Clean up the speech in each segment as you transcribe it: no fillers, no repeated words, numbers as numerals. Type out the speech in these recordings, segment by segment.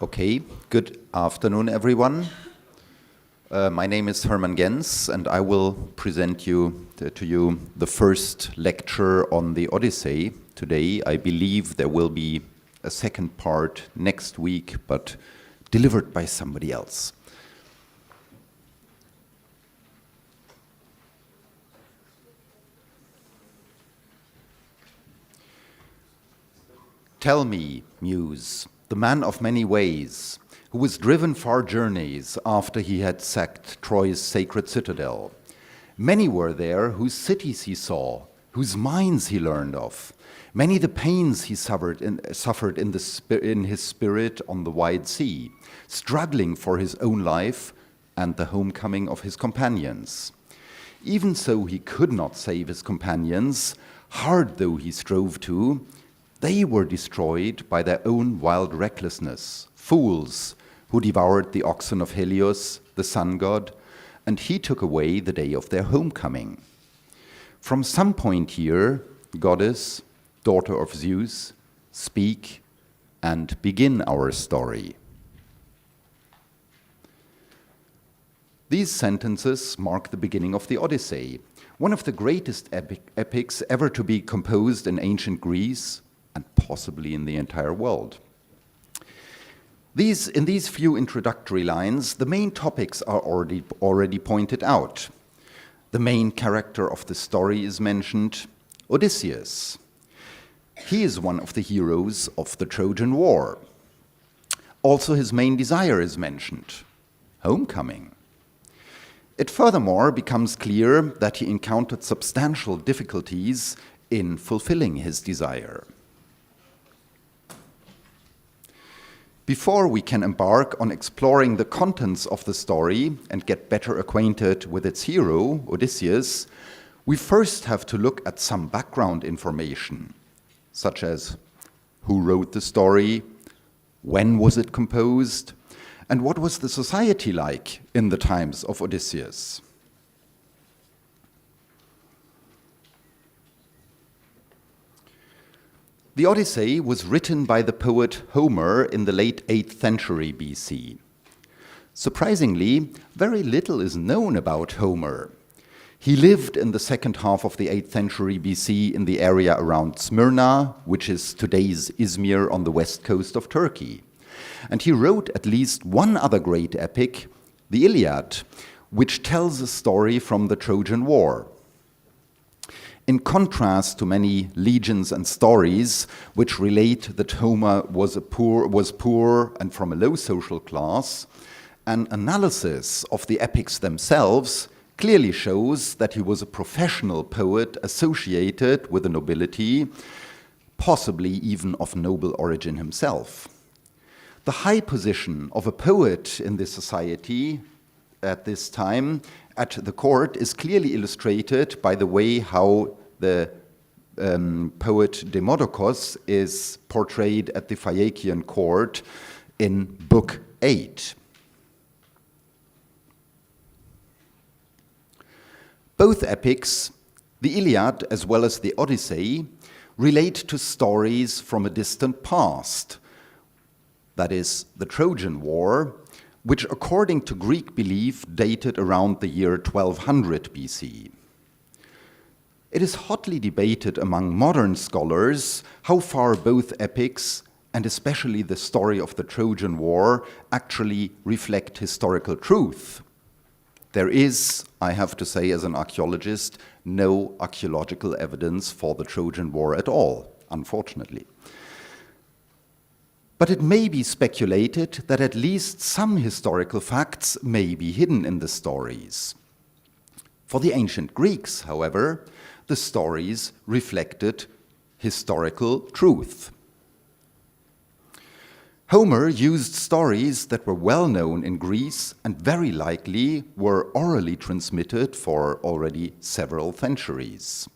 Okay, good afternoon, everyone. My name is Hermann Genz, and I will present to you the first lecture on the Odyssey today. I believe there will be a second part next week, but delivered by somebody else. Tell me, Muse, the man of many ways, who was driven far journeys after he had sacked Troy's sacred citadel. Many were there whose cities he saw, whose minds he learned of. Many the pains he suffered in his spirit on the wide sea, struggling for his own life and the homecoming of his companions. Even so he could not save his companions, hard though he strove to. They were destroyed by their own wild recklessness, fools who devoured the oxen of Helios, the sun god, and he took away the day of their homecoming. From some point here, goddess, daughter of Zeus, speak and begin our story. These sentences mark the beginning of the Odyssey, one of the greatest epics ever to be composed in ancient Greece, and possibly in the entire world. In these few introductory lines, the main topics are already pointed out. The main character of the story is mentioned, Odysseus. He is one of the heroes of the Trojan War. Also, his main desire is mentioned, homecoming. It furthermore becomes clear that he encountered substantial difficulties in fulfilling his desire. Before we can embark on exploring the contents of the story and get better acquainted with its hero, Odysseus, we first have to look at some background information, such as who wrote the story, when was it composed, and what was the society like in the times of Odysseus. The Odyssey was written by the poet Homer in the late 8th century BC. Surprisingly, very little is known about Homer. He lived in the second half of the 8th century BC in the area around Smyrna, which is today's Izmir on the west coast of Turkey. And he wrote at least one other great epic, the Iliad, which tells a story from the Trojan War. In contrast to many legends and stories which relate that Homer was poor and from a low social class, an analysis of the epics themselves clearly shows that he was a professional poet associated with the nobility, possibly even of noble origin himself. The high position of a poet in this society at this time at the court is clearly illustrated by the way how the poet Demodocus is portrayed at the Phaeacian court in Book 8. Both epics, the Iliad as well as the Odyssey, relate to stories from a distant past, that is, the Trojan War, which according to Greek belief dated around the year 1200 BC. It is hotly debated among modern scholars how far both epics, and especially the story of the Trojan War, actually reflect historical truth. There is, I have to say as an archaeologist, no archaeological evidence for the Trojan War at all, unfortunately. But it may be speculated that at least some historical facts may be hidden in the stories. For the ancient Greeks, however, the stories reflected historical truth. Homer used stories that were well known in Greece and very likely were orally transmitted for already several centuries.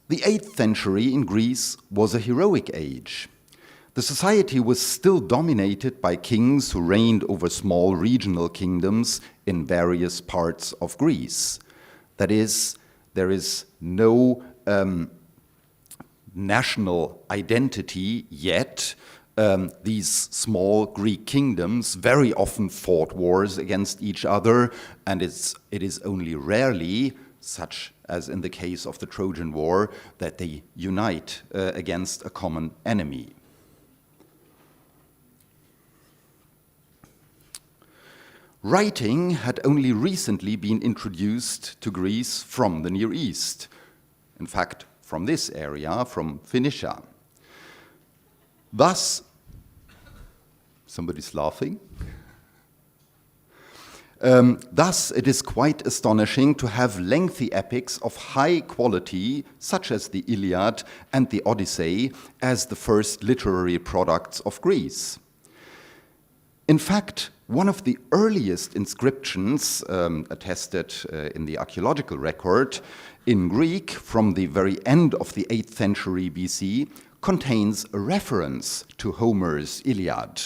The 8th century in Greece was a heroic age. The society was still dominated by kings who reigned over small regional kingdoms in various parts of Greece. That is, there is no national identity yet these small Greek kingdoms very often fought wars against each other, and it is only rarely, such as in the case of the Trojan War, that they unite against a common enemy. Writing had only recently been introduced to Greece from the Near East, in fact, from this area, from Phoenicia. Thus, somebody's laughing. Thus, it is quite astonishing to have lengthy epics of high quality, such as the Iliad and the Odyssey, as the first literary products of Greece. In fact, one of the earliest inscriptions attested in the archaeological record in Greek from the very end of the 8th century BC contains a reference to Homer's Iliad.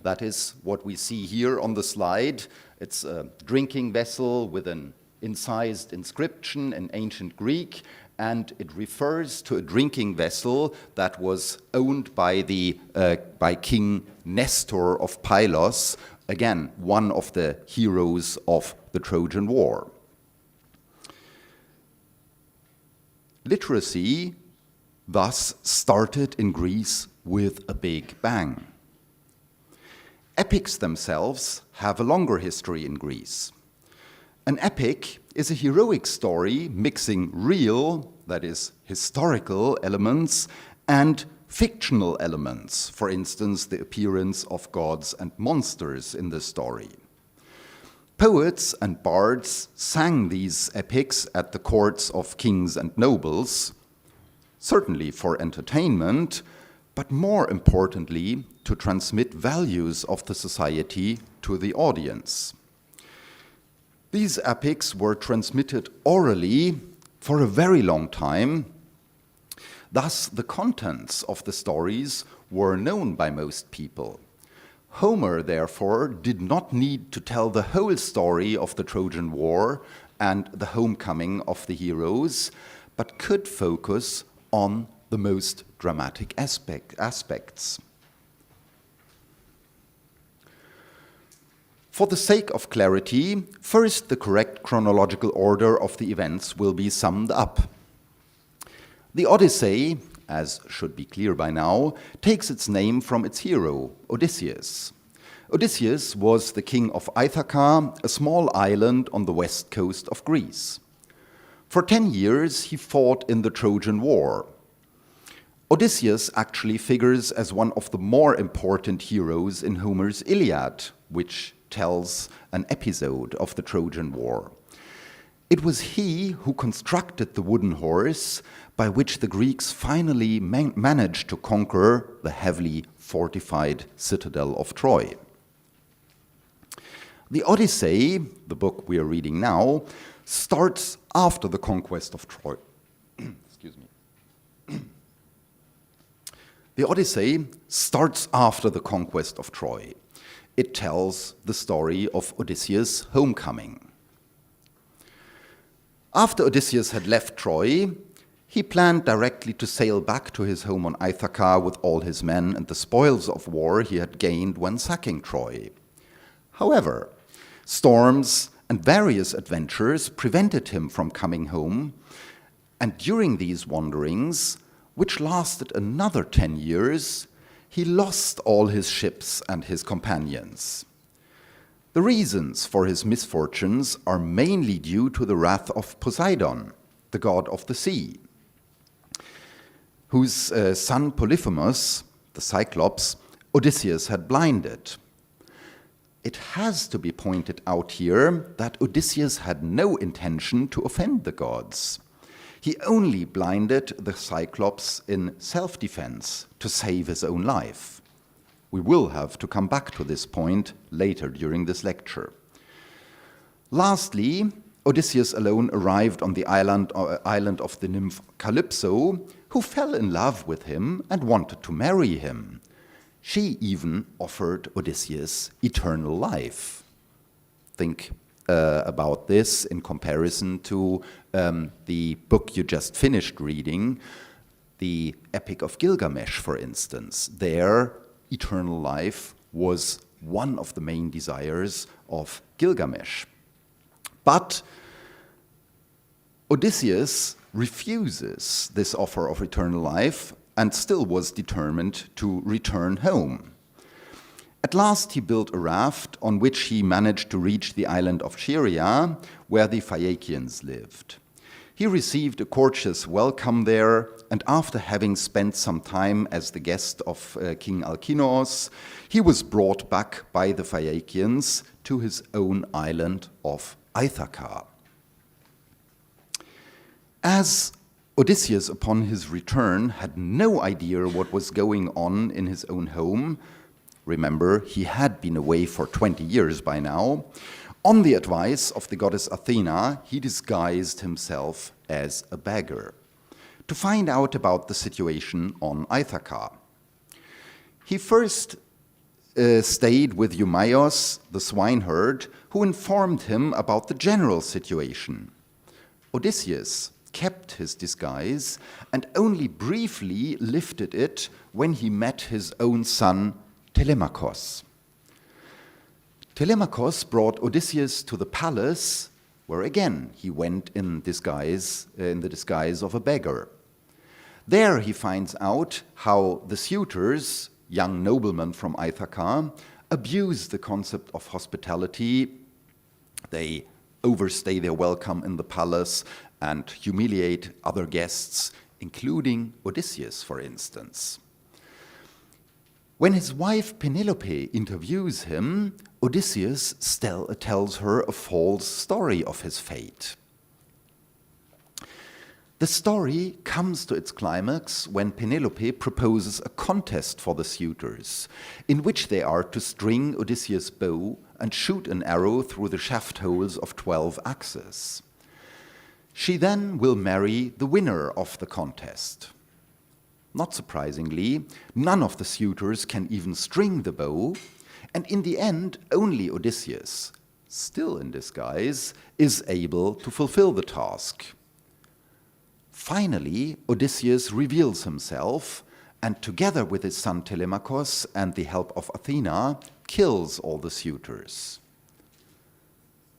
That is what we see here on the slide. It's a drinking vessel with an incised inscription in ancient Greek, and it refers to a drinking vessel that was owned by King Nestor of Pylos, again, one of the heroes of the Trojan War. Literacy thus started in Greece with a big bang. Epics themselves have a longer history in Greece. An epic is a heroic story mixing real, that is, historical elements, and fictional elements, for instance, the appearance of gods and monsters in the story. Poets and bards sang these epics at the courts of kings and nobles, certainly for entertainment, but more importantly, to transmit values of the society to the audience. These epics were transmitted orally for a very long time. Thus, the contents of the stories were known by most people. Homer, therefore, did not need to tell the whole story of the Trojan War and the homecoming of the heroes, but could focus on the most dramatic aspects. For the sake of clarity, first the correct chronological order of the events will be summed up. The Odyssey, as should be clear by now, takes its name from its hero, Odysseus. Odysseus was the king of Ithaca, a small island on the west coast of Greece. For 10 years, he fought in the Trojan War. Odysseus actually figures as one of the more important heroes in Homer's Iliad, which tells an episode of the Trojan War. It was he who constructed the wooden horse by which the Greeks finally managed to conquer the heavily fortified citadel of Troy. The Odyssey, the book we are reading now, starts after the conquest of Troy. Excuse me. The Odyssey starts after the conquest of Troy. It tells the story of Odysseus' homecoming. After Odysseus had left Troy, he planned directly to sail back to his home on Ithaca with all his men and the spoils of war he had gained when sacking Troy. However, storms and various adventures prevented him from coming home, and during these wanderings, which lasted another 10 years, he lost all his ships and his companions. The reasons for his misfortunes are mainly due to the wrath of Poseidon, the god of the sea, whose son Polyphemus, the Cyclops, Odysseus had blinded. It has to be pointed out here that Odysseus had no intention to offend the gods. He only blinded the Cyclops in self-defense to save his own life. We will have to come back to this point later during this lecture. Lastly, Odysseus alone arrived on the island of the nymph Calypso, who fell in love with him and wanted to marry him. She even offered Odysseus eternal life. Think about this in comparison to the book you just finished reading, the Epic of Gilgamesh, for instance. There, eternal life was one of the main desires of Gilgamesh. But Odysseus refuses this offer of eternal life and still was determined to return home. At last he built a raft on which he managed to reach the island of Scheria, where the Phaeacians lived. He received a courteous welcome there, and after having spent some time as the guest of King Alkinoos, he was brought back by the Phaeacians to his own island of Ithaca. As Odysseus, upon his return, had no idea what was going on in his own home, remember, he had been away for 20 years by now, on the advice of the goddess Athena, he disguised himself as a beggar to find out about the situation on Ithaca. He first stayed with Eumaeus, the swineherd, who informed him about the general situation. Odysseus kept his disguise and only briefly lifted it when he met his own son Telemachus. Telemachus brought Odysseus to the palace, where again he went in the disguise of a beggar. There he finds out how the suitors, young noblemen from Ithaca, abuse the concept of hospitality. They overstay their welcome in the palace and humiliate other guests, including Odysseus, for instance. When his wife Penelope interviews him, Odysseus tells her a false story of his fate. The story comes to its climax when Penelope proposes a contest for the suitors, in which they are to string Odysseus' bow and shoot an arrow through the shaft holes of 12 axes. She then will marry the winner of the contest. Not surprisingly, none of the suitors can even string the bow, and in the end, only Odysseus, still in disguise, is able to fulfill the task. Finally, Odysseus reveals himself, and together with his son Telemachus and the help of Athena, kills all the suitors.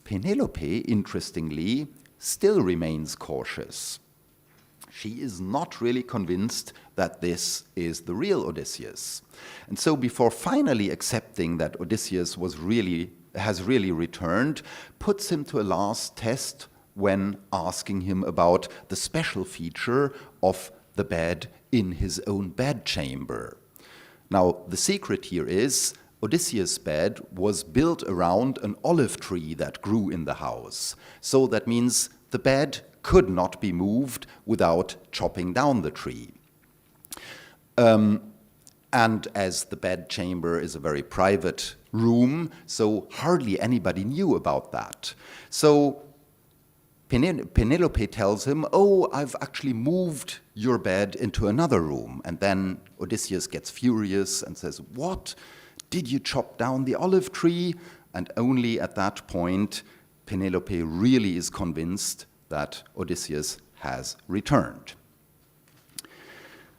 Penelope, interestingly, still remains cautious. She is not really convinced that this is the real Odysseus. And so before finally accepting that Odysseus has really returned, puts him to a last test when asking him about the special feature of the bed in his own bedchamber. Now, the secret here is Odysseus' bed was built around an olive tree that grew in the house. So that means the bed could not be moved without chopping down the tree. And as the bedchamber is a very private room, so hardly anybody knew about that. So Penelope tells him, "Oh, I've actually moved your bed into another room." And then Odysseus gets furious and says, "What? Did you chop down the olive tree?" And only at that point, Penelope really is convinced that Odysseus has returned.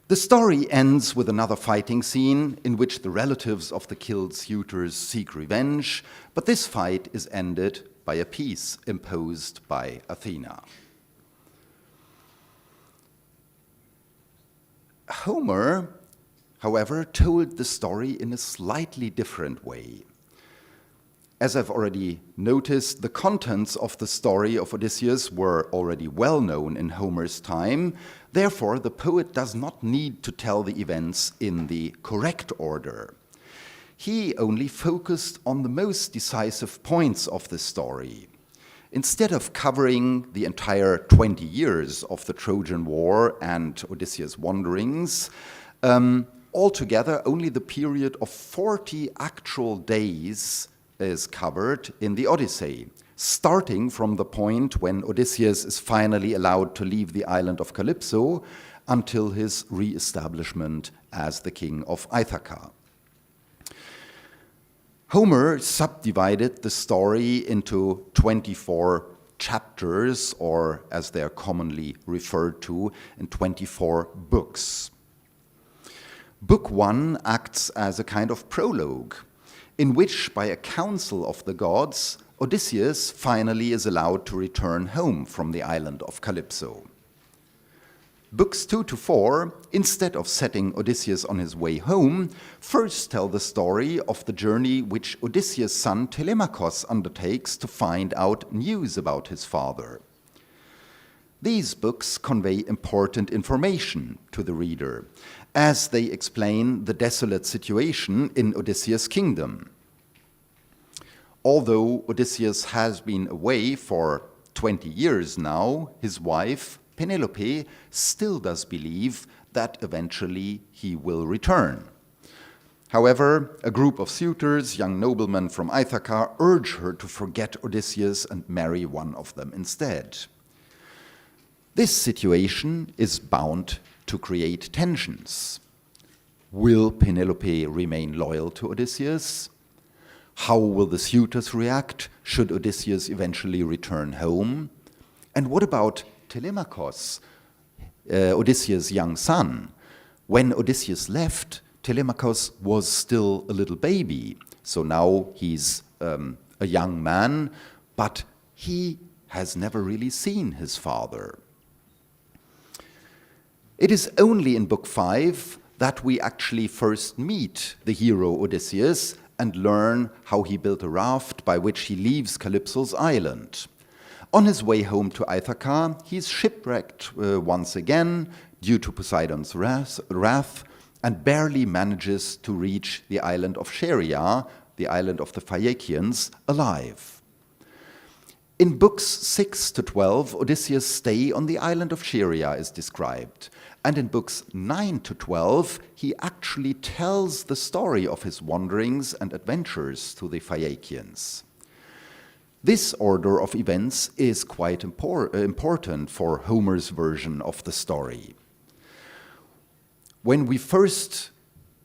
The story ends with another fighting scene in which the relatives of the killed suitors seek revenge, but this fight is ended by a peace imposed by Athena. Homer, however, told the story in a slightly different way. As I've already noticed, the contents of the story of Odysseus were already well known in Homer's time. Therefore, the poet does not need to tell the events in the correct order. He only focused on the most decisive points of the story. Instead of covering the entire 20 years of the Trojan War and Odysseus' wanderings, altogether only the period of 40 actual days is covered in the Odyssey, starting from the point when Odysseus is finally allowed to leave the island of Calypso until his re-establishment as the king of Ithaca. Homer subdivided the story into 24 chapters, or as they are commonly referred to, in 24 books. Book 1 acts as a kind of prologue, in which, by a council of the gods, Odysseus finally is allowed to return home from the island of Calypso. Books 2 to 4, instead of setting Odysseus on his way home, first tell the story of the journey which Odysseus' son Telemachus undertakes to find out news about his father. These books convey important information to the reader, as they explain the desolate situation in Odysseus' kingdom. Although Odysseus has been away for 20 years now, his wife, Penelope, still does believe that eventually he will return. However, a group of suitors, young noblemen from Ithaca, urge her to forget Odysseus and marry one of them instead. This situation is bound to create tensions. Will Penelope remain loyal to Odysseus? How will the suitors react should Odysseus eventually return home? And what about Telemachus, Odysseus' young son? When Odysseus left, Telemachus was still a little baby. So now he's a young man, but he has never really seen his father. It is only in Book 5 that we actually first meet the hero Odysseus and learn how he built a raft by which he leaves Calypso's island. On his way home to Ithaca, he's shipwrecked once again due to Poseidon's wrath and barely manages to reach the island of Scheria, the island of the Phaeacians, alive. In books 6 to 12, Odysseus' stay on the island of Scheria is described. And in books 9 to 12, he actually tells the story of his wanderings and adventures to the Phaeacians. This order of events is quite important for Homer's version of the story. When we first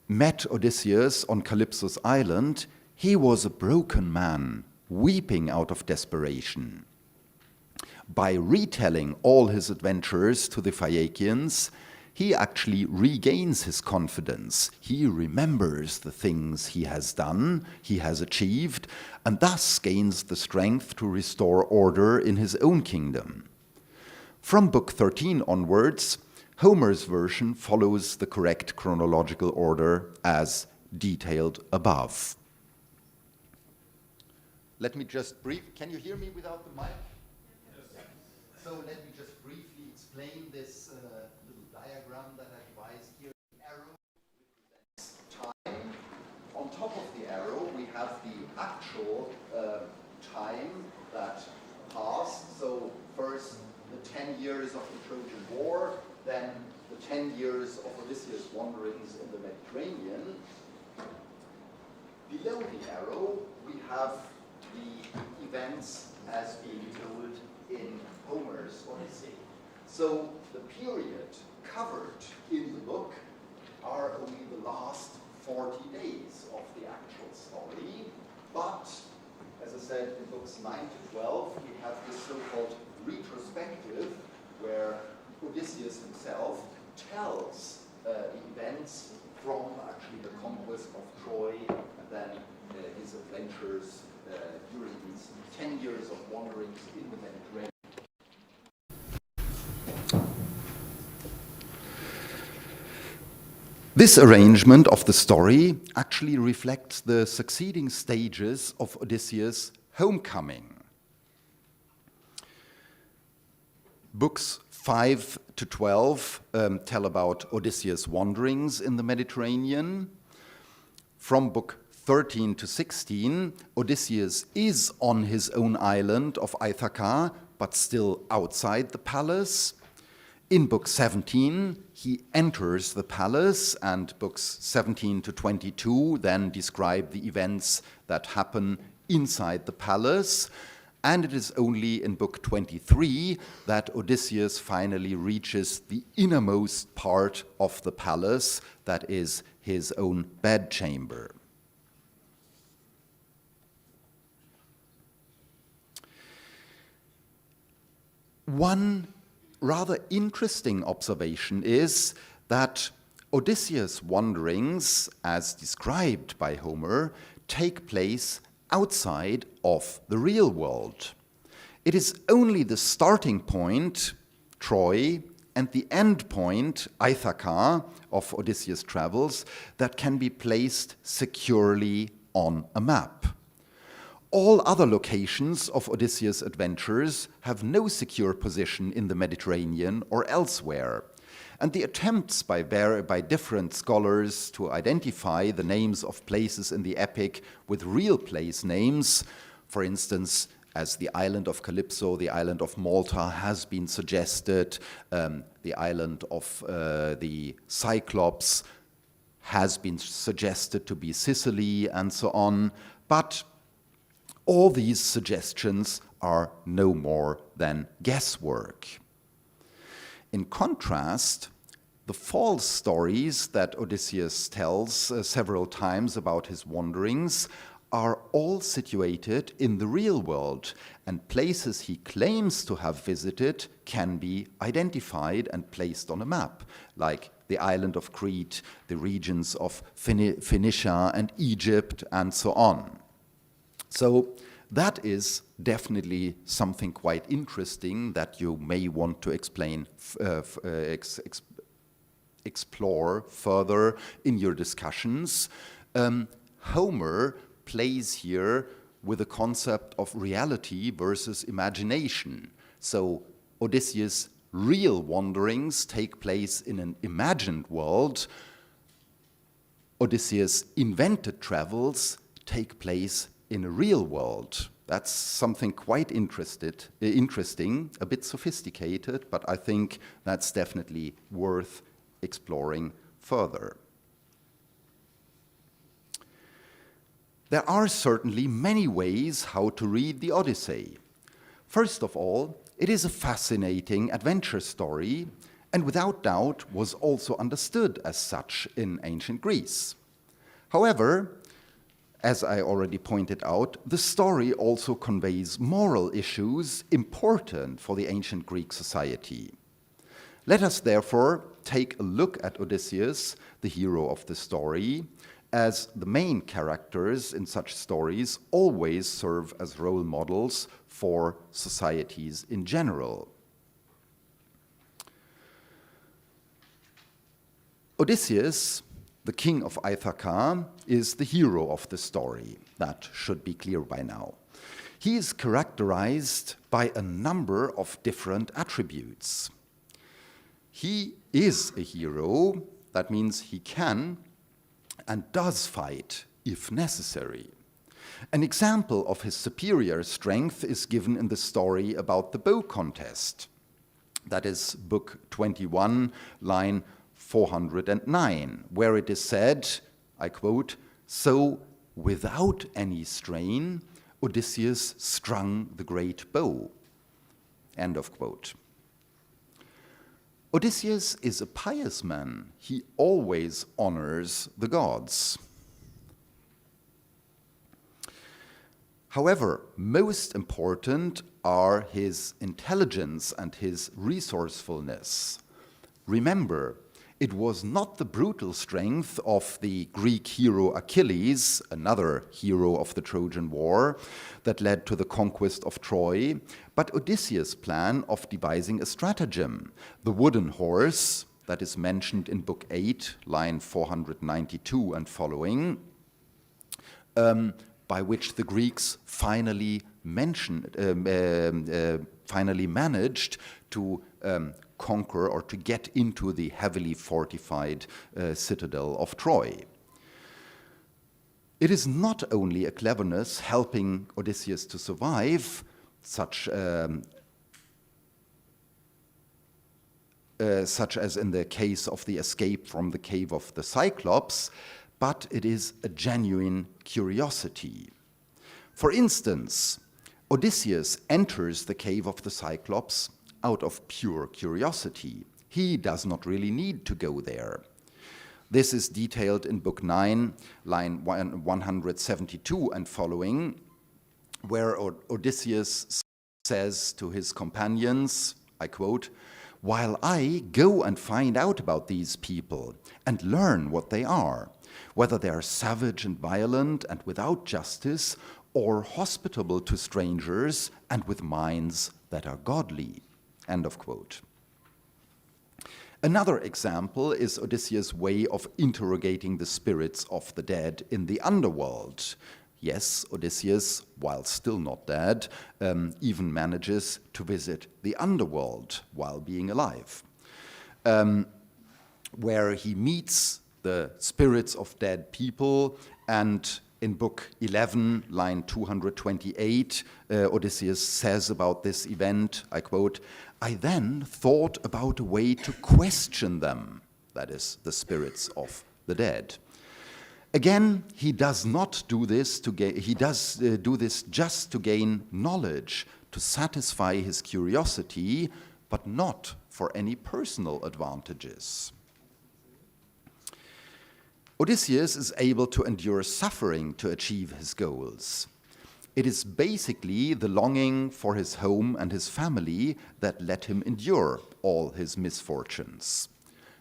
met Odysseus on Calypso's island, he was a broken man, weeping out of desperation. By retelling all his adventures to the Phaeacians, he actually regains his confidence. He remembers the things he has done, he has achieved, and thus gains the strength to restore order in his own kingdom. From Book 13 onwards, Homer's version follows the correct chronological order as detailed above. Let me just can you hear me without the mic? Yes. So let me just briefly explain this little diagram that I devised here. The arrow represents time. On top of the arrow, we have the actual time that passed. So first the 10 years of the Trojan War, then the 10 years of Odysseus' wanderings in the Mediterranean. Below the arrow, we have the events as being told in Homer's Odyssey. So the period covered in the book are only the last 40 days of the actual story. But, as I said, in books 9 to 12, we have this so-called retrospective, where Odysseus himself tells the events from actually the conquest of Troy and then his adventures during these 10 years of wanderings in the Mediterranean. This arrangement of the story actually reflects the succeeding stages of Odysseus' homecoming. Books 5 to 12 tell about Odysseus' wanderings in the Mediterranean. From book 13 to 16, Odysseus is on his own island of Ithaca, but still outside the palace. In book 17, he enters the palace, and books 17 to 22 then describe the events that happen inside the palace. And it is only in book 23 that Odysseus finally reaches the innermost part of the palace, that is his own bedchamber. One rather interesting observation is that Odysseus' wanderings, as described by Homer, take place outside of the real world. It is only the starting point, Troy, and the end point, Ithaca, of Odysseus' travels, that can be placed securely on a map. All other locations of Odysseus' adventures have no secure position in the Mediterranean or elsewhere. And the attempts by different scholars to identify the names of places in the epic with real place names, for instance, as the island of Calypso, the island of Malta has been suggested, the island of the Cyclops has been suggested to be Sicily, and so on. But all these suggestions are no more than guesswork. In contrast, the false stories that Odysseus tells several times about his wanderings are all situated in the real world, and places he claims to have visited can be identified and placed on a map, like the island of Crete, the regions of Phoenicia and Egypt, and so on. So that is definitely something quite interesting that you may want to explore further in your discussions. Homer plays here with the concept of reality versus imagination. So Odysseus' real wanderings take place in an imagined world. Odysseus' invented travels take place in a real world. That's something quite interesting, a bit sophisticated, but I think that's definitely worth exploring further. There are certainly many ways how to read the Odyssey. First of all, it is a fascinating adventure story, and without doubt was also understood as such in ancient Greece. However, as I already pointed out, the story also conveys moral issues important for the ancient Greek society. Let us therefore take a look at Odysseus, the hero of the story, as the main characters in such stories always serve as role models for societies in general. Odysseus, the king of Ithaca, is the hero of the story. That should be clear by now. He is characterized by a number of different attributes. He is a hero, that means he can and does fight if necessary. An example of his superior strength is given in the story about the bow contest. That is book 21, line 409, where it is said, I quote, "So without any strain, Odysseus strung the great bow." End of quote. Odysseus is a pious man. He always honors the gods. However, most important are his intelligence and his resourcefulness. Remember, it was not the brutal strength of the Greek hero Achilles, another hero of the Trojan War, that led to the conquest of Troy, but Odysseus' plan of devising a stratagem, the wooden horse, that is mentioned in Book 8, line 492 and following, by which the Greeks finally managed to conquer or to get into the heavily fortified citadel of Troy. It is not only a cleverness helping Odysseus to survive, such as in the case of the escape from the cave of the Cyclops, but it is a genuine curiosity. For instance, Odysseus enters the cave of the Cyclops out of pure curiosity. He does not really need to go there. This is detailed in Book 9, line 172 and following, where Odysseus says to his companions, I quote, while I go and find out about these people and learn what they are, whether they are savage and violent and without justice, or hospitable to strangers and with minds that are godly." End of quote. Another example is Odysseus' way of interrogating the spirits of the dead in the underworld. Yes, Odysseus, while still not dead, even manages to visit the underworld while being alive, where he meets the spirits of dead people. And in book 11, line 228, Odysseus says about this event, I quote, "I then thought about a way to question them," that is, the spirits of the dead. Again, he does not do this do this just to gain knowledge, to satisfy his curiosity, but not for any personal advantages. Odysseus is able to endure suffering to achieve his goals. It is basically the longing for his home and his family that let him endure all his misfortunes.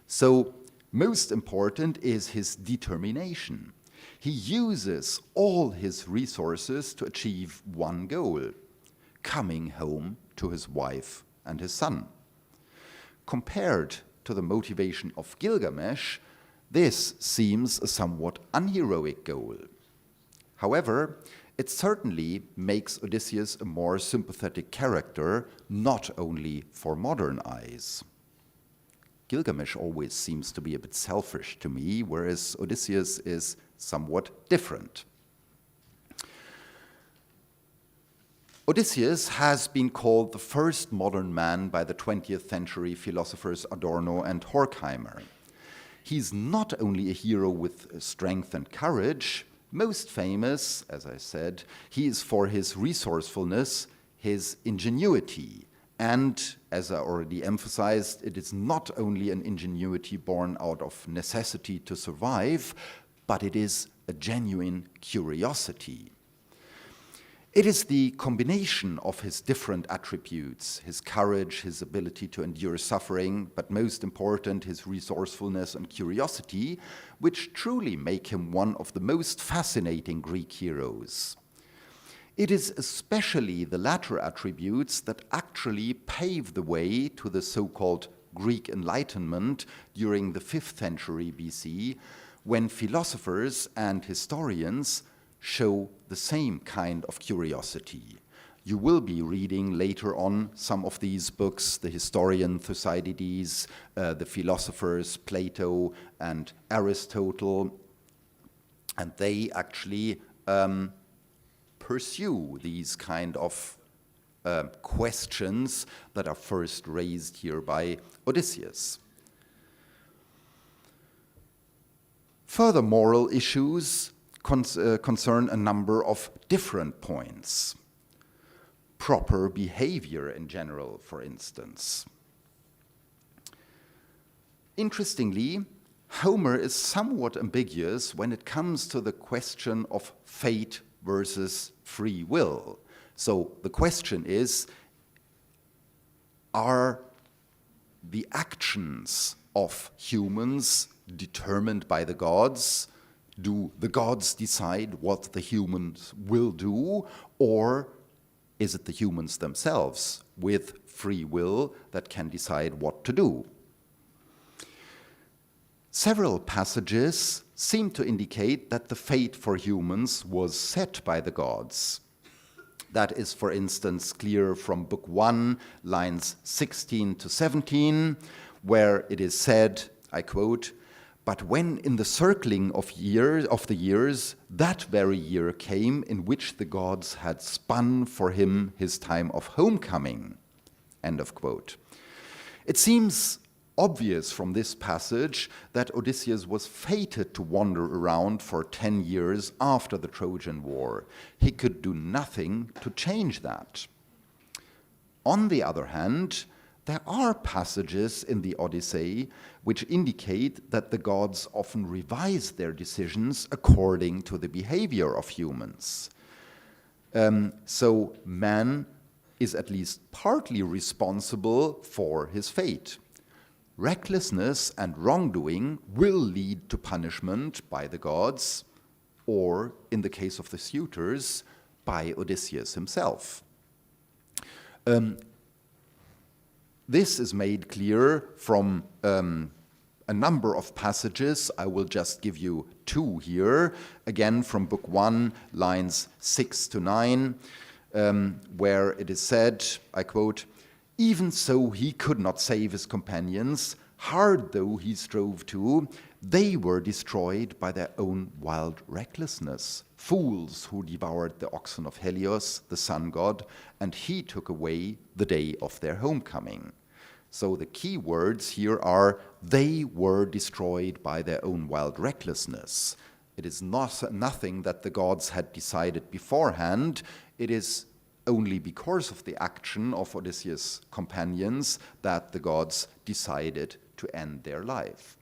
So, most important is his determination. He uses all his resources to achieve one goal: coming home to his wife and his son. Compared to the motivation of Gilgamesh, this seems a somewhat unheroic goal. However, it certainly makes Odysseus a more sympathetic character, not only for modern eyes. Gilgamesh always seems to be a bit selfish to me, whereas Odysseus is somewhat different. Odysseus has been called the first modern man by the 20th century philosophers Adorno and Horkheimer. He's not only a hero with strength and courage. Most famous, as I said, he is for his resourcefulness, his ingenuity. And, as I already emphasized, it is not only an ingenuity born out of necessity to survive, but it is a genuine curiosity. It is the combination of his different attributes, his courage, his ability to endure suffering, but most important, his resourcefulness and curiosity, which truly make him one of the most fascinating Greek heroes. It is especially the latter attributes that actually pave the way to the so-called Greek Enlightenment during the 5th century BC, when philosophers and historians show the same kind of curiosity. You will be reading later on some of these books, the historian Thucydides, the philosophers Plato and Aristotle, and they actually pursue these kind of questions that are first raised here by Odysseus. Further moral issues concern a number of different points. Proper behavior in general, for instance. Interestingly, Homer is somewhat ambiguous when it comes to the question of fate versus free will. So the question is, are the actions of humans determined by the gods? Do the gods decide what the humans will do, or is it the humans themselves with free will that can decide what to do? Several passages seem to indicate that the fate for humans was set by the gods. That is, for instance, clear from Book 1, lines 16 to 17, where it is said, I quote, "But when in the circling of the years, that very year came in which the gods had spun for him his time of homecoming." End of quote. It seems obvious from this passage that Odysseus was fated to wander around for 10 years after the Trojan War. He could do nothing to change that. On the other hand, there are passages in the Odyssey which indicate that the gods often revise their decisions according to the behavior of humans. So man is at least partly responsible for his fate. Recklessness and wrongdoing will lead to punishment by the gods, or, in the case of the suitors, by Odysseus himself. This is made clear from a number of passages. I will just give you two here, again from Book 1, lines 6 to 9, where it is said, I quote, "Even so he could not save his companions, hard though he strove to, they were destroyed by their own wild recklessness, fools who devoured the oxen of Helios, the sun god, and he took away the day of their homecoming." So the key words here are, they were destroyed by their own wild recklessness. It is nothing that the gods had decided beforehand. It is only because of the action of Odysseus' companions that the gods decided to end their life.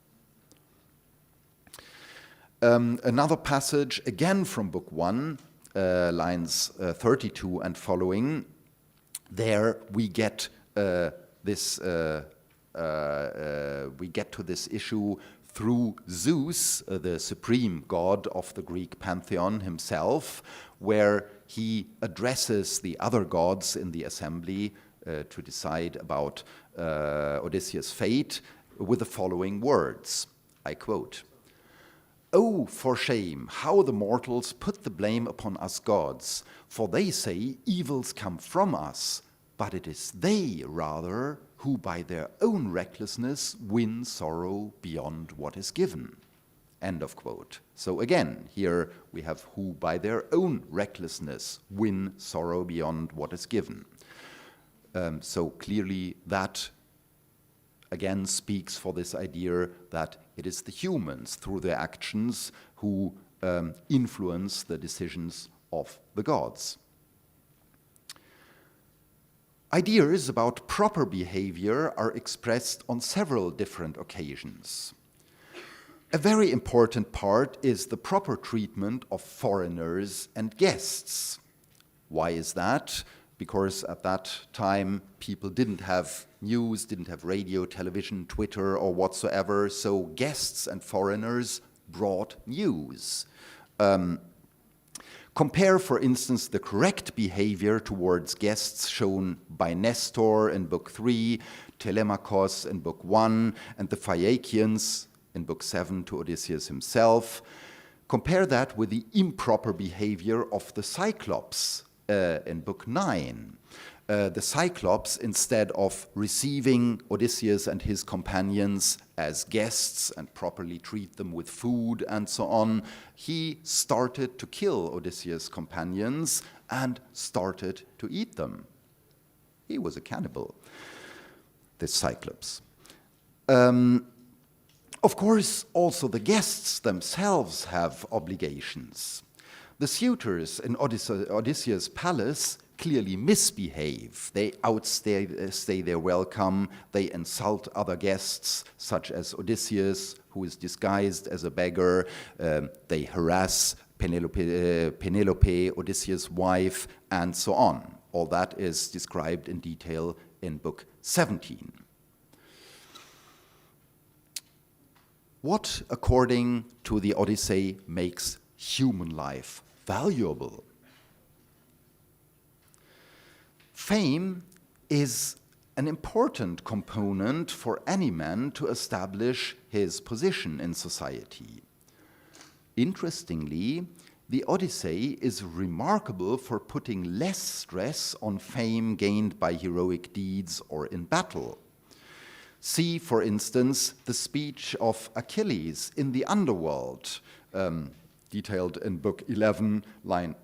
Another passage, again from Book 1, lines 32 and following. There we get to this issue through Zeus, the supreme god of the Greek pantheon himself, where he addresses the other gods in the assembly to decide about Odysseus' fate with the following words, I quote, "Oh, for shame, how the mortals put the blame upon us gods, for they say evils come from us, but it is they, rather, who by their own recklessness win sorrow beyond what is given." End of quote. So again, here we have who by their own recklessness win sorrow beyond what is given. So clearly that again speaks for this idea that it is the humans through their actions who influence the decisions of the gods. Ideas about proper behavior are expressed on several different occasions. A very important part is the proper treatment of foreigners and guests. Why is that? Because at that time, people didn't have news, didn't have radio, television, Twitter, or whatsoever, so guests and foreigners brought news. Compare, for instance, the correct behavior towards guests shown by Nestor in Book 3, Telemachus in Book 1, and the Phaeacians in Book 7 to Odysseus himself. Compare that with the improper behavior of the Cyclops in Book 9. The Cyclops, instead of receiving Odysseus and his companions as guests and properly treat them with food and so on, he started to kill Odysseus' companions and started to eat them. He was a cannibal, this Cyclops. Of course, also the guests themselves have obligations. The suitors in Odysseus' palace clearly misbehave. They outstay their welcome. They insult other guests, such as Odysseus, who is disguised as a beggar. They harass Penelope, Odysseus' wife, and so on. All that is described in detail in Book 17. What, according to the Odyssey, makes human life valuable? Fame is an important component for any man to establish his position in society. Interestingly, the Odyssey is remarkable for putting less stress on fame gained by heroic deeds or in battle. See, for instance, the speech of Achilles in the underworld, detailed in Book 11, line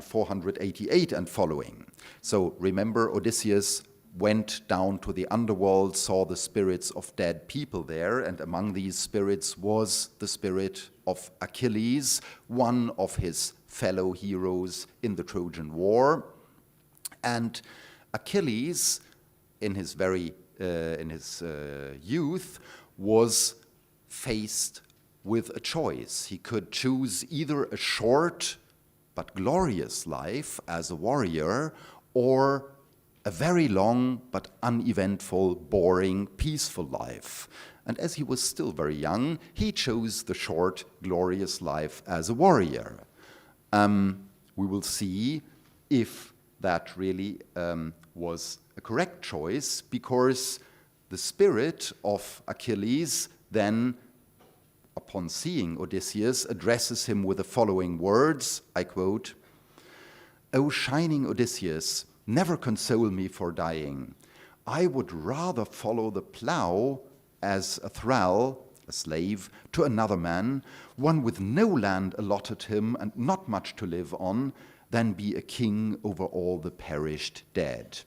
488 and following. So remember, Odysseus went down to the underworld, saw the spirits of dead people there, and among these spirits was the spirit of Achilles, one of his fellow heroes in the Trojan War. And Achilles, in his youth, was faced with a choice. He could choose either a short but glorious life as a warrior, or a very long but uneventful, boring, peaceful life. And as he was still very young, he chose the short, glorious life as a warrior. We will see if that really was a correct choice, because the spirit of Achilles then, upon seeing Odysseus, addresses him with the following words, I quote, "O shining Odysseus, never console me for dying. I would rather follow the plough as a thrall, a slave, to another man, one with no land allotted him and not much to live on, than be a king over all the perished dead."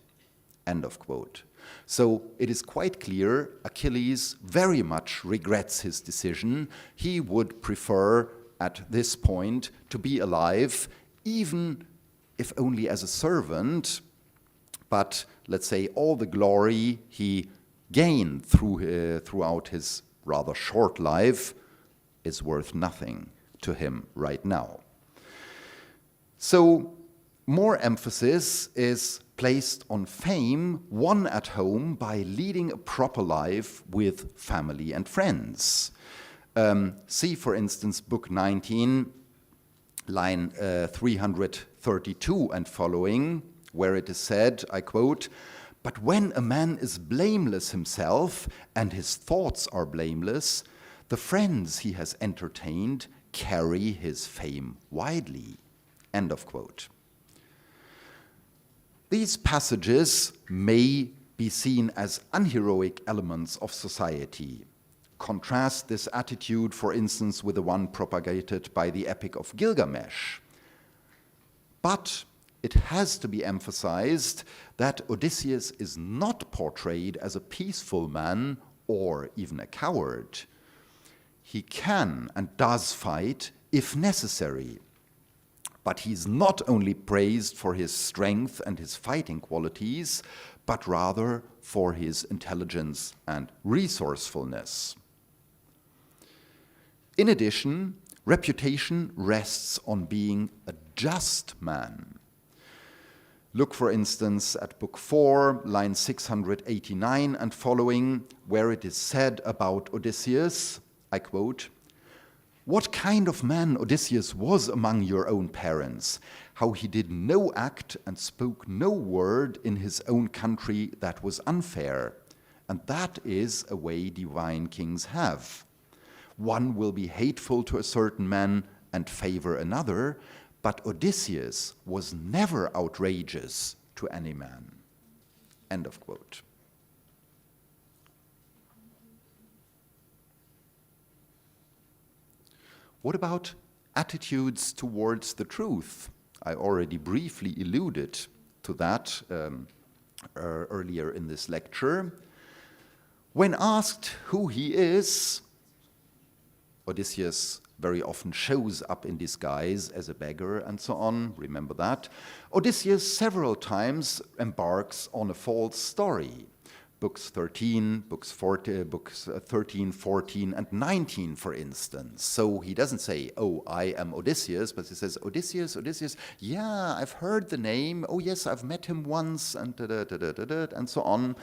End of quote. So it is quite clear Achilles very much regrets his decision. He would prefer at this point to be alive, even if only as a servant, but let's say all the glory he gained throughout his rather short life is worth nothing to him right now. So more emphasis is placed on fame won at home by leading a proper life with family and friends. See, for instance, Book 19, line 332 and following, where it is said, I quote, "But when a man is blameless himself and his thoughts are blameless, the friends he has entertained carry his fame widely." End of quote. These passages may be seen as unheroic elements of society. Contrast this attitude, for instance, with the one propagated by the Epic of Gilgamesh. But it has to be emphasized that Odysseus is not portrayed as a peaceful man or even a coward. He can and does fight if necessary. But he's not only praised for his strength and his fighting qualities, but rather for his intelligence and resourcefulness. In addition, reputation rests on being a just man. Look, for instance, at Book 4, line 689 and following, where it is said about Odysseus, I quote, "What kind of man Odysseus was among your own parents, how he did no act and spoke no word in his own country that was unfair. And that is a way divine kings have. One will be hateful to a certain man and favor another, but Odysseus was never outrageous to any man." End of quote. What about attitudes towards the truth? I already briefly alluded to that earlier in this lecture. When asked who he is, Odysseus very often shows up in disguise as a beggar and so on, remember that. Odysseus several times embarks on a false story. Books 13, books 13, 14, and 19, for instance. So he doesn't say, "Oh, I am Odysseus," but he says, "Odysseus, Odysseus, yeah, I've heard the name. Oh, yes, I've met him once," and and so on.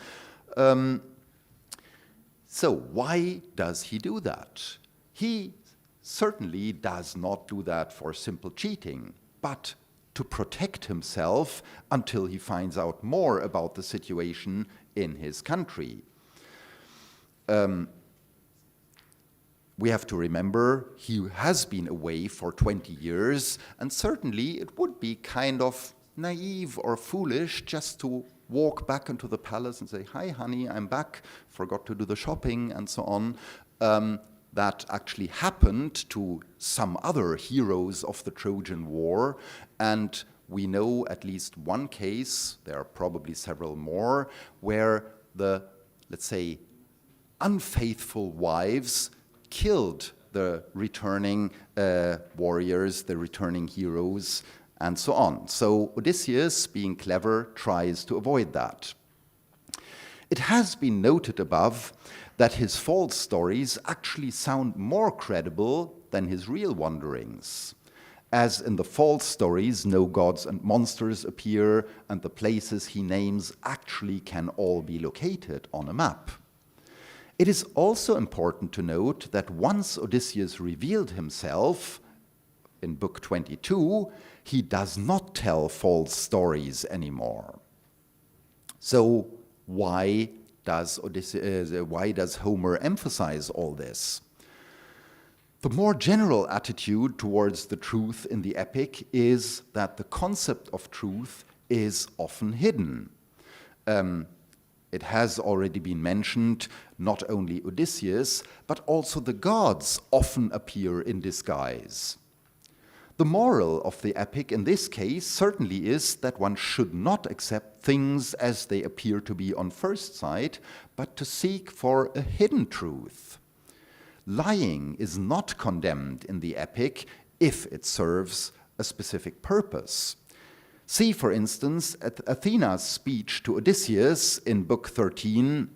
So why does he do that? He certainly does not do that for simple cheating, but to protect himself until he finds out more about the situation in his country. We have to remember he has been away for 20 years, and certainly it would be kind of naive or foolish just to walk back into the palace and say, "Hi, honey, I'm back, forgot to do the shopping," and so on. That actually happened to some other heroes of the Trojan War, and we know at least one case, there are probably several more, where the, let's say, unfaithful wives killed the returning warriors, the returning heroes, and so on. So Odysseus, being clever, tries to avoid that. It has been noted above that his false stories actually sound more credible than his real wanderings. As in the false stories, no gods and monsters appear, and the places he names actually can all be located on a map. It is also important to note that once Odysseus revealed himself, in Book 22, he does not tell false stories anymore. So why does Homer emphasize all this? The more general attitude towards the truth in the epic is that the concept of truth is often hidden. It has already been mentioned, not only Odysseus, but also the gods often appear in disguise. The moral of the epic in this case certainly is that one should not accept things as they appear to be on first sight, but to seek for a hidden truth. Lying is not condemned in the epic if it serves a specific purpose. See, for instance, Athena's speech to Odysseus in Book 13,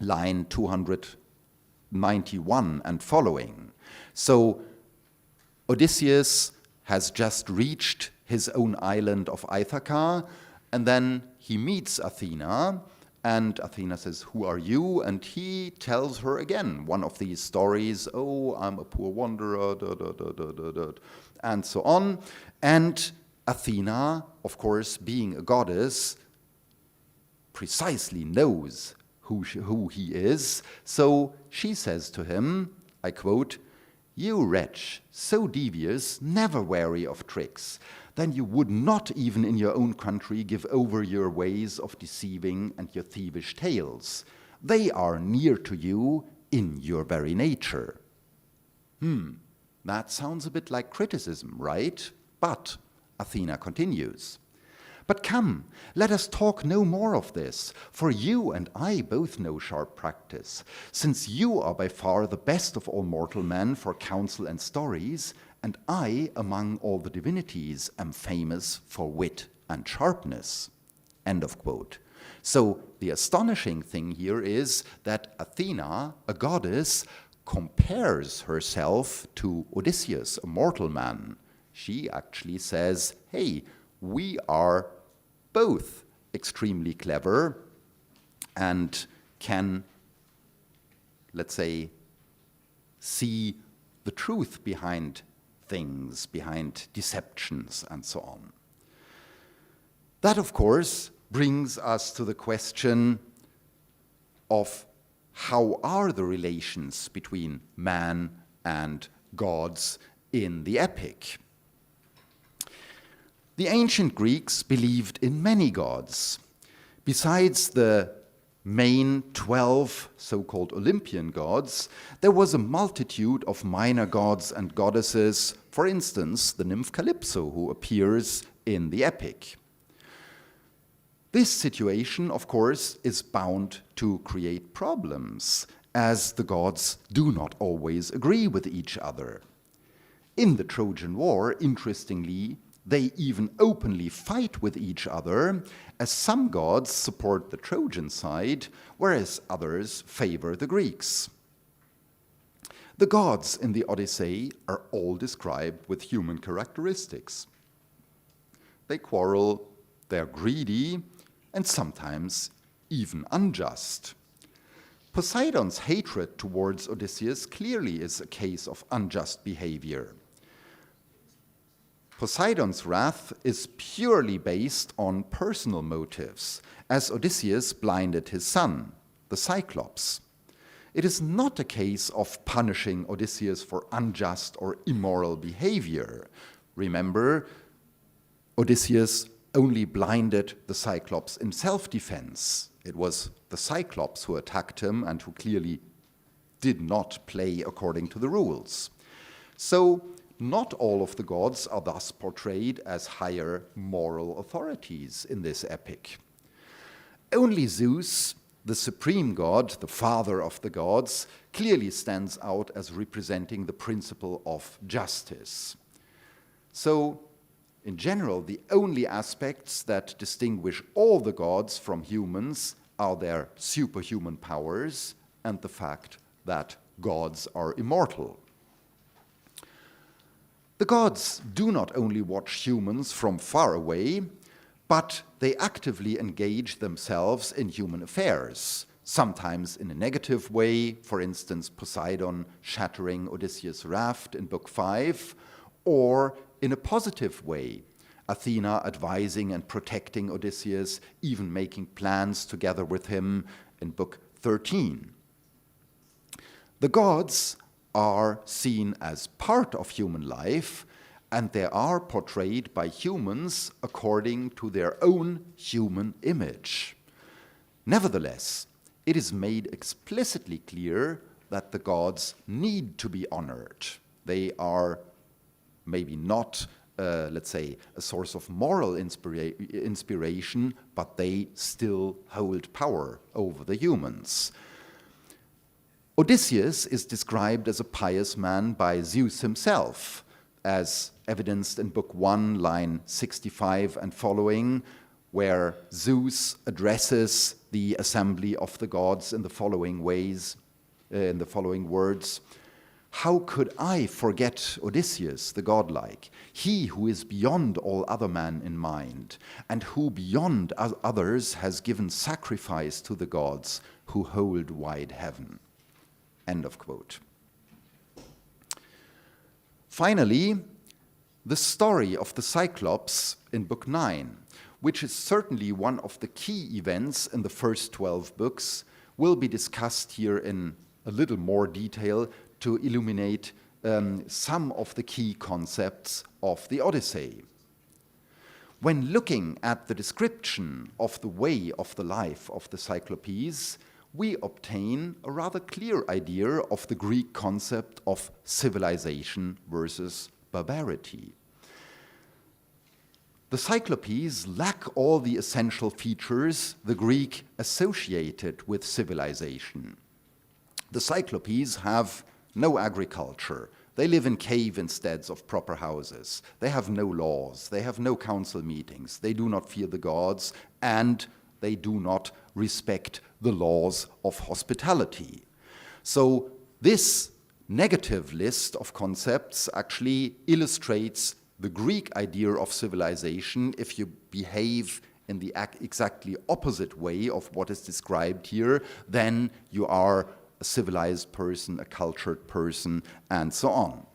line 291 and following. So Odysseus has just reached his own island of Ithaca, and then he meets Athena, and Athena says, "Who are you?" And he tells her again one of these stories, "Oh, I'm a poor wanderer," and so on. And Athena, of course, being a goddess, precisely knows who he is. So she says to him, I quote, "You wretch, so devious, never wary of tricks, then you would not even in your own country give over your ways of deceiving and your thievish tales. They are near to you in your very nature." That sounds a bit like criticism, right? But Athena continues, "But come, let us talk no more of this, for you and I both know sharp practice. Since you are by far the best of all mortal men for counsel and stories, and I, among all the divinities, am famous for wit and sharpness." End of quote. So the astonishing thing here is that Athena, a goddess, compares herself to Odysseus, a mortal man. She actually says, hey, we are both extremely clever and can, let's say, see the truth behind things, behind deceptions, and so on. That, of course, brings us to the question of how are the relations between man and gods in the epic. The ancient Greeks believed in many gods. Besides the main 12 so-called Olympian gods, there was a multitude of minor gods and goddesses, for instance, the nymph Calypso, who appears in the epic. This situation, of course, is bound to create problems, as the gods do not always agree with each other. In the Trojan War, interestingly, they even openly fight with each other, as some gods support the Trojan side, whereas others favor the Greeks. The gods in the Odyssey are all described with human characteristics. They quarrel, they're greedy, and sometimes even unjust. Poseidon's hatred towards Odysseus clearly is a case of unjust behavior. Poseidon's wrath is purely based on personal motives, as Odysseus blinded his son, the Cyclops. It is not a case of punishing Odysseus for unjust or immoral behavior. Remember, Odysseus only blinded the Cyclops in self-defense. It was the Cyclops who attacked him and who clearly did not play according to the rules. So, not all of the gods are thus portrayed as higher moral authorities in this epic. Only Zeus, the supreme god, the father of the gods, clearly stands out as representing the principle of justice. So, in general, the only aspects that distinguish all the gods from humans are their superhuman powers and the fact that gods are immortal. The gods do not only watch humans from far away, but they actively engage themselves in human affairs, sometimes in a negative way, for instance, Poseidon shattering Odysseus' raft in Book 5, or in a positive way, Athena advising and protecting Odysseus, even making plans together with him in Book 13. The gods are seen as part of human life, and they are portrayed by humans according to their own human image. Nevertheless, it is made explicitly clear that the gods need to be honored. They are maybe not, let's say, a source of moral inspiration, but they still hold power over the humans. Odysseus is described as a pious man by Zeus himself, as evidenced in Book 1, line 65 and following, where Zeus addresses the assembly of the gods in the following ways, in the following words: "How could I forget Odysseus, the godlike, he who is beyond all other men in mind, and who beyond others has given sacrifice to the gods who hold wide heaven?" End of quote. Finally, the story of the Cyclops in Book 9, which is certainly one of the key events in the first 12 books, will be discussed here in a little more detail to illuminate some of the key concepts of the Odyssey. When looking at the description of the way of the life of the Cyclopes, we obtain a rather clear idea of the Greek concept of civilization versus barbarity. The Cyclopes lack all the essential features the Greek associated with civilization. The Cyclopes have no agriculture. They live in cave instead of proper houses. They have no laws. They have no council meetings. They do not fear the gods, and they do not respect the laws of hospitality. So this negative list of concepts actually illustrates the Greek idea of civilization if you behave in the exactly opposite way of what is described here, then you are a civilized person, a cultured person, and so on.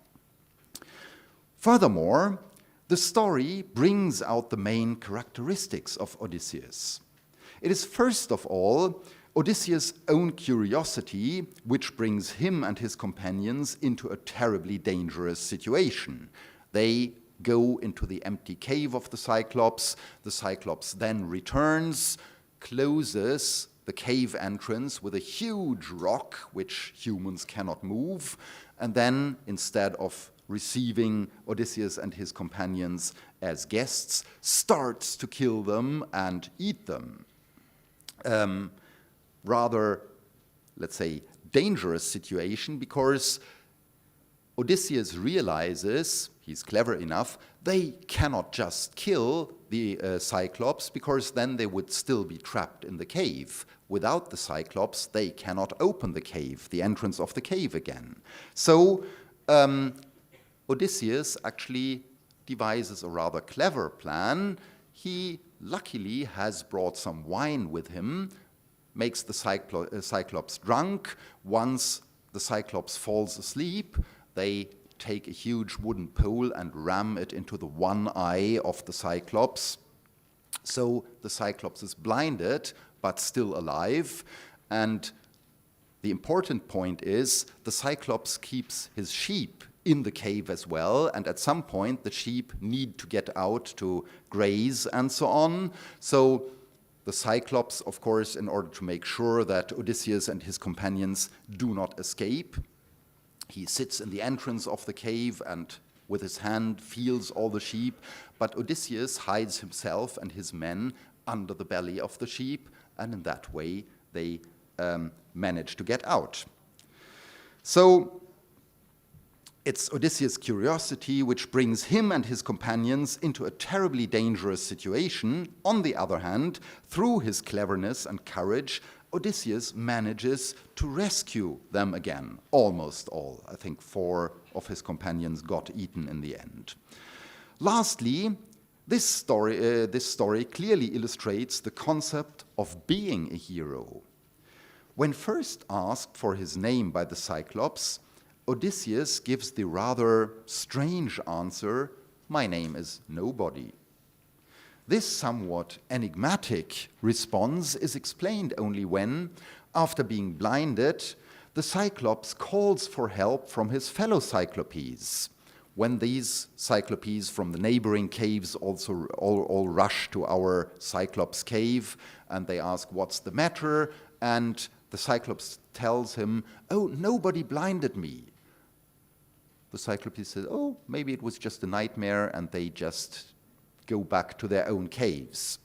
Furthermore, the story brings out the main characteristics of Odysseus. It is first of all Odysseus' own curiosity which brings him and his companions into a terribly dangerous situation. They go into the empty cave of the Cyclops. The Cyclops then returns, closes the cave entrance with a huge rock which humans cannot move, and then instead of receiving Odysseus and his companions as guests, starts to kill them and eat them. Rather, let's say, dangerous situation, because Odysseus realizes, he's clever enough, they cannot just kill the Cyclops, because then they would still be trapped in the cave. Without the Cyclops, they cannot open the cave, the entrance of the cave again. So Odysseus actually devises a rather clever plan. He luckily has brought some wine with him, makes the Cyclops drunk. Once the Cyclops falls asleep, they take a huge wooden pole and ram it into the one eye of the Cyclops. So the Cyclops is blinded, but still alive. And the important point is the Cyclops keeps his sheep in the cave as well, and at some point the sheep need to get out to graze and so on. So the Cyclops, of course, in order to make sure that Odysseus and his companions do not escape, he sits in the entrance of the cave and with his hand feels all the sheep, but Odysseus hides himself and his men under the belly of the sheep, and in that way they manage to get out. So it's Odysseus' curiosity which brings him and his companions into a terribly dangerous situation. On the other hand, through his cleverness and courage, Odysseus manages to rescue them again, almost all. I think 4 of his companions got eaten in the end. Lastly, this story clearly illustrates the concept of being a hero. When first asked for his name by the Cyclops, Odysseus gives the rather strange answer, "My name is nobody." This somewhat enigmatic response is explained only when, after being blinded, the Cyclops calls for help from his fellow Cyclopes. When these Cyclopes from the neighboring caves also all rush to our Cyclops cave, and they ask, "What's the matter?" And the Cyclops tells him, "Oh, nobody blinded me." The Cyclops says, "Oh, maybe it was just a nightmare," and they just go back to their own caves.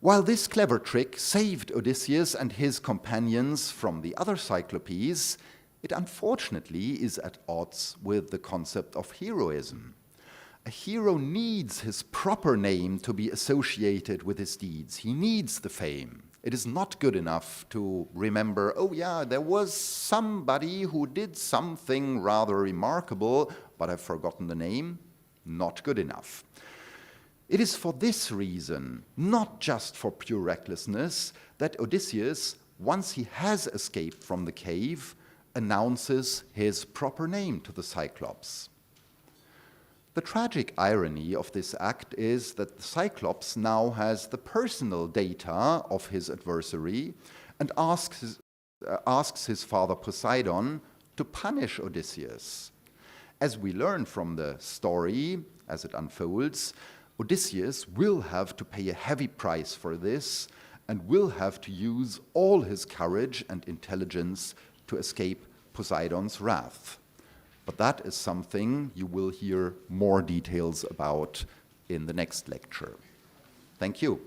While this clever trick saved Odysseus and his companions from the other Cyclopes, it unfortunately is at odds with the concept of heroism. A hero needs his proper name to be associated with his deeds. He needs the fame. It is not good enough to remember, "Oh yeah, there was somebody who did something rather remarkable, but I've forgotten the name." Not good enough. It is for this reason, not just for pure recklessness, that Odysseus, once he has escaped from the cave, announces his proper name to the Cyclops. The tragic irony of this act is that the Cyclops now has the personal data of his adversary and asks his father Poseidon to punish Odysseus. As we learn from the story, as it unfolds, Odysseus will have to pay a heavy price for this and will have to use all his courage and intelligence to escape Poseidon's wrath. But that is something you will hear more details about in the next lecture. Thank you.